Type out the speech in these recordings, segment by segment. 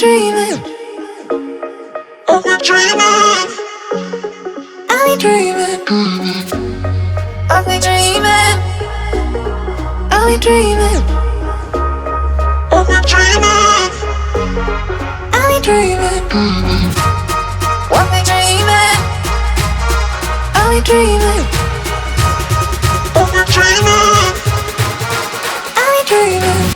dreaming? Are we dreaming? Are we dreaming? Are we dreaming? Are we dreaming? Are we dreaming? Are we dreaming? Are we dreaming? Are we dreaming? Are we dreaming? Are we dreaming?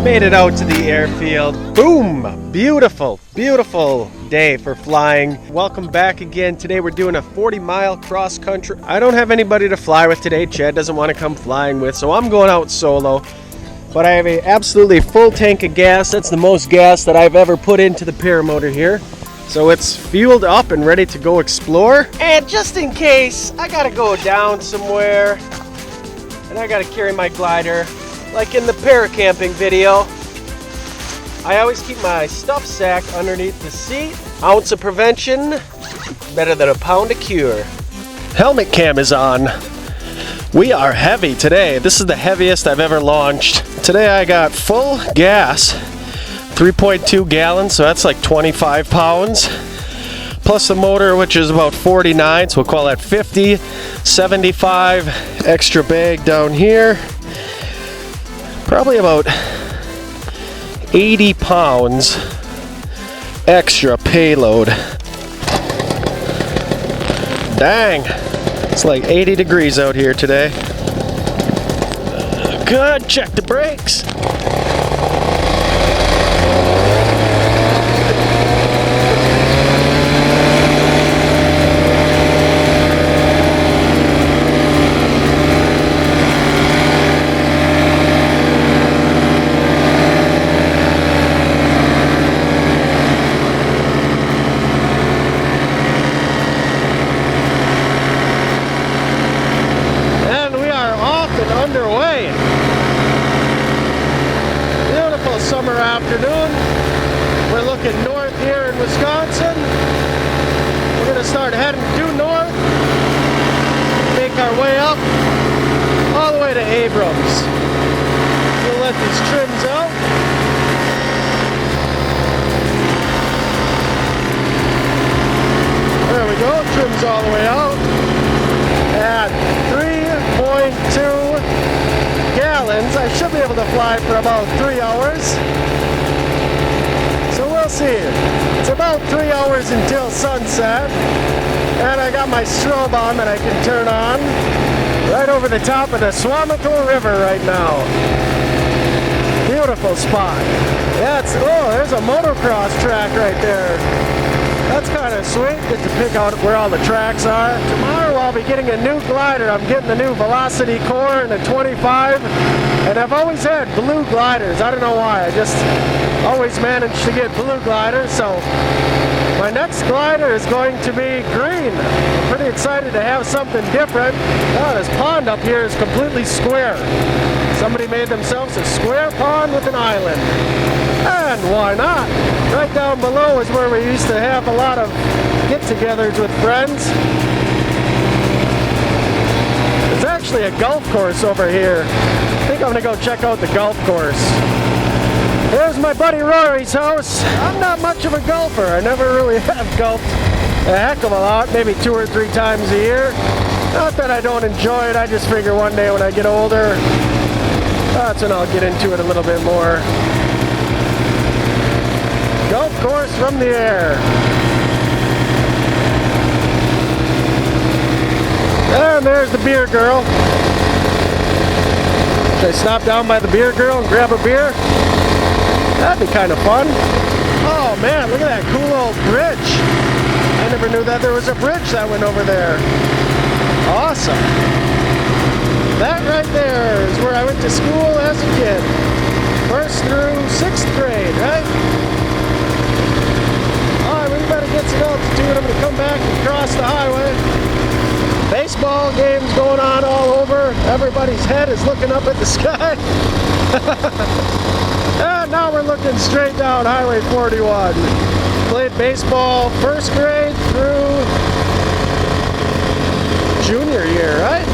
Made it out to the airfield. Boom! Beautiful, beautiful day for flying. Welcome back again. Today we're doing a 40-mile cross country. I don't have anybody to fly with today. Chad doesn't want to come flying with, so I'm going out solo. But I have a absolutely full tank of gas. That's the most gas that I've ever put into the paramotor here. So it's fueled up and ready to go explore. And just in case, I gotta go down somewhere and I gotta carry my glider. Like in the paracamping video, I always keep my stuff sack underneath the seat. Ounce of prevention, better than a pound of cure. Helmet cam is on. We are heavy today. This is the heaviest I've ever launched. Today I got full gas, 3.2 gallons, so that's like 25 pounds. Plus the motor, which is about 49, so we'll call that 50, 75, extra bag down here. Probably about 80 pounds extra payload. Dang, it's like 80 degrees out here today. Good, check the brakes. Underway. Beautiful summer afternoon. We're looking north here in Wisconsin. We're going to start heading due north, make our way up all the way to Abrams. We'll let these trims out. There we go, trims all the way out. At 3.2 gallons, I should be able to fly for about 3 hours. So we'll see. It's about 3 hours until sunset. And I got my strobe on that I can turn on right over the top of the Swamico River right now. Beautiful spot. Yeah, oh, there's a motocross track right there. That's kind of sweet. Get to pick out where all the tracks are. Tomorrow I'll be getting a new glider. I'm getting the new Velocity Core and a 25. And I've always had blue gliders. I don't know why. I just always managed to get blue gliders. So my next glider is going to be green. I'm pretty excited to have something different. Oh, this pond up here is completely square. Somebody made themselves a square pond with an island. And why not? Right down below is where we used to have a lot of get-togethers with friends. There's actually a golf course over here. I think I'm going to go check out the golf course. Here's my buddy Rory's house. I'm not much of a golfer. I never really have golfed a heck of a lot, maybe 2 or 3 times a year. Not that I don't enjoy it, I just figure one day when I get older, that's when I'll get into it a little bit more. Golf course from the air. And there's the beer girl. Should I stop down by the beer girl and grab a beer? That'd be kind of fun. Oh man, look at that cool old bridge. I never knew that there was a bridge that went over there. Awesome. That right there is where I went to school as a kid. 1st through 6th grade, right? Alright, we better get some altitude. I'm going to come back and cross the highway. Baseball games going on all over. Everybody's head is looking up at the sky. And now we're looking straight down Highway 41. Played baseball 1st grade through junior year, right?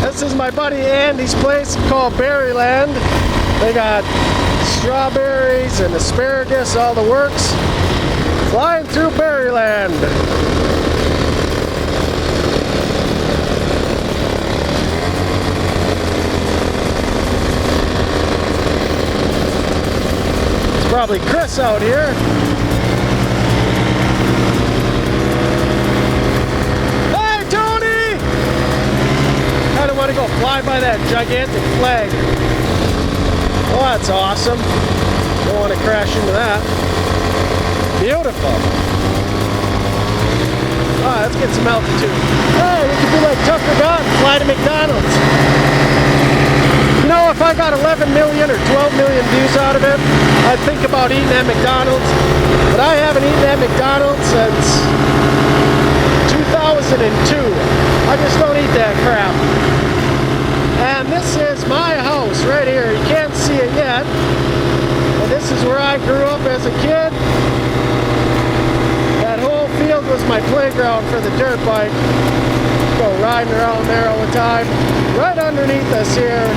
This is my buddy Andy's place called Berryland. They got strawberries and asparagus, all the works. Flying through Berryland. It's probably Chris out here. I don't want to go fly by that gigantic flag. Oh, that's awesome. Don't want to crash into that. Beautiful. Alright, let's get some altitude. Hey, we can do like Tucker got and fly to McDonald's. You know, if I got 11 million or 12 million views out of it, I'd think about eating at McDonald's. But I haven't eaten at McDonald's since 2002. I just don't eat that crap. And this is my house right here. You can't see it yet. But this is where I grew up as a kid. That whole field was my playground for the dirt bike. Go riding around there all the time. Right underneath us here,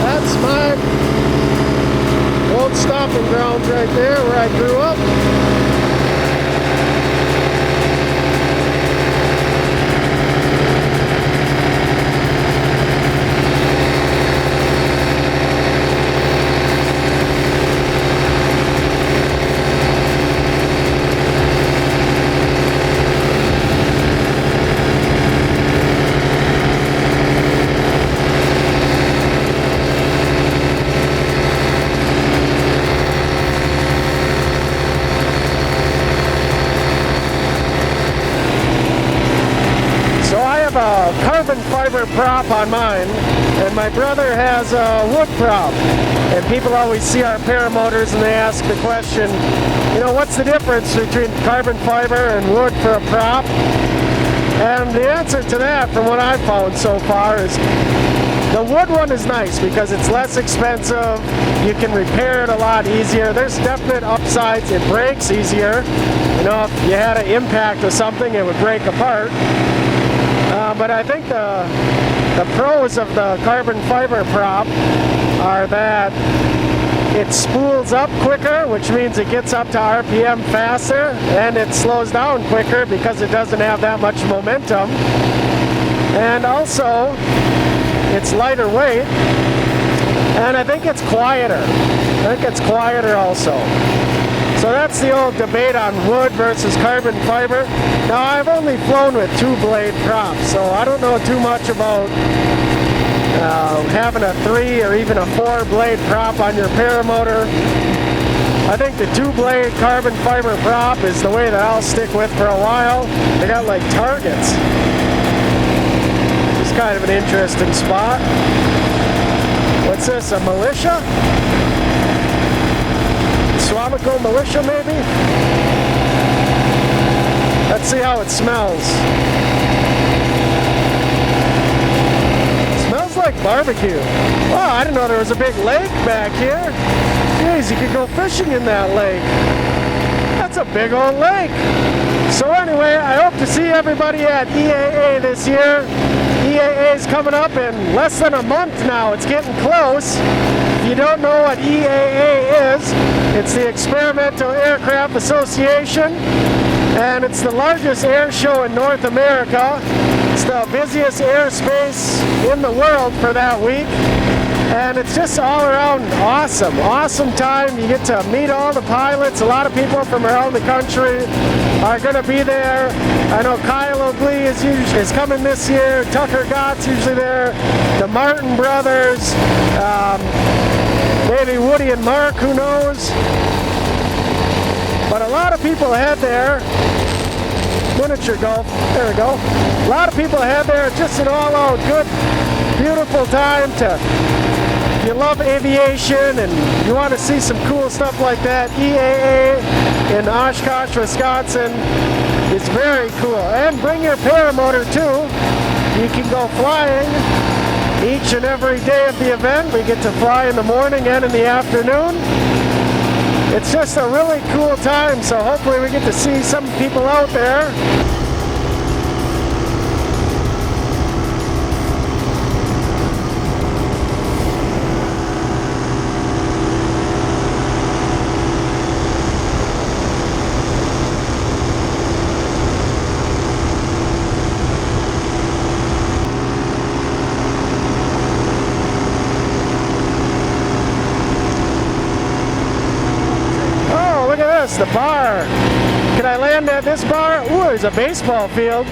that's my old stomping grounds right there where I grew up. Carbon fiber prop on mine, and my brother has a wood prop. And people always see our paramotors and they ask the question, you know, what's the difference between carbon fiber and wood for a prop? And the answer to that, from what I've found so far, is the wood one is nice because it's less expensive. You can repair it a lot easier. There's definite upsides. It breaks easier. You know, if you had an impact with something, it would break apart. But I think the pros of the carbon fiber prop are that it spools up quicker, which means it gets up to RPM faster, and it slows down quicker because it doesn't have that much momentum. And also, it's lighter weight, and I think it's quieter. I think it's quieter also. So that's the old debate on wood versus carbon fiber. Now, I've only flown with 2-blade props, so I don't know too much about having a 3 or even a 4-blade prop on your paramotor. I think the 2-blade carbon fiber prop is the way that I'll stick with for a while. They got like targets. It's kind of an interesting spot. What's this, a militia? Swamico militia maybe? Let's see how it smells. It smells like barbecue. Oh, I didn't know there was a big lake back here. Jeez, you could go fishing in that lake. That's a big old lake. So anyway, I hope to see everybody at EAA this year. EAA is coming up in less than a month now. It's getting close. If you don't know what EAA is, it's the Experimental Aircraft Association, and it's the largest air show in North America. It's the busiest airspace in the world for that week. And it's just all around awesome time. You get to meet all the pilots. A lot of people from around the country are going to be there. I know Kyle O'Glee is coming this year. Tucker Gott's usually there. The Martin brothers. Maybe Woody and Mark, who knows. But a lot of people head there. Miniature golf. There we go. A lot of people head there. It's just an all-out good, beautiful time to... If you love aviation and you want to see some cool stuff like that, EAA in Oshkosh, Wisconsin is very cool. And bring your paramotor too. You can go flying each and every day of the event. We get to fly in the morning and in the afternoon. It's just a really cool time, so hopefully we get to see some people out there. The bar. Can I land at this bar? Ooh, there's a baseball field.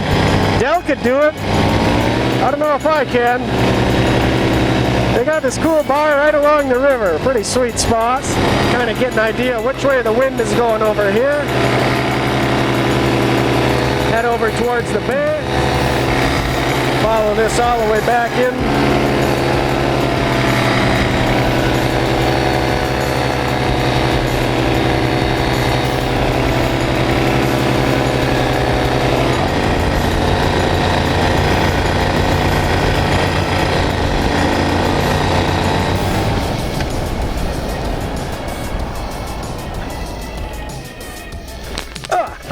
Dell could do it. I don't know if I can. They got this cool bar right along the river. Pretty sweet spot. Kind of get an idea which way the wind is going over here. Head over towards the bay. Follow this all the way back in.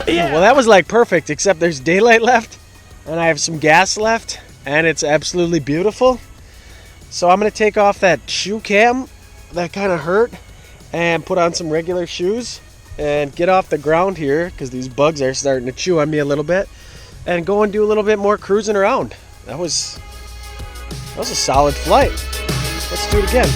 Yeah. Well, that was like perfect, except there's daylight left, and I have some gas left, and it's absolutely beautiful. So I'm going to take off that shoe cam that kind of hurt, and put on some regular shoes, and get off the ground here, because these bugs are starting to chew on me a little bit, and go and do a little bit more cruising around. That was a solid flight. Let's do it again.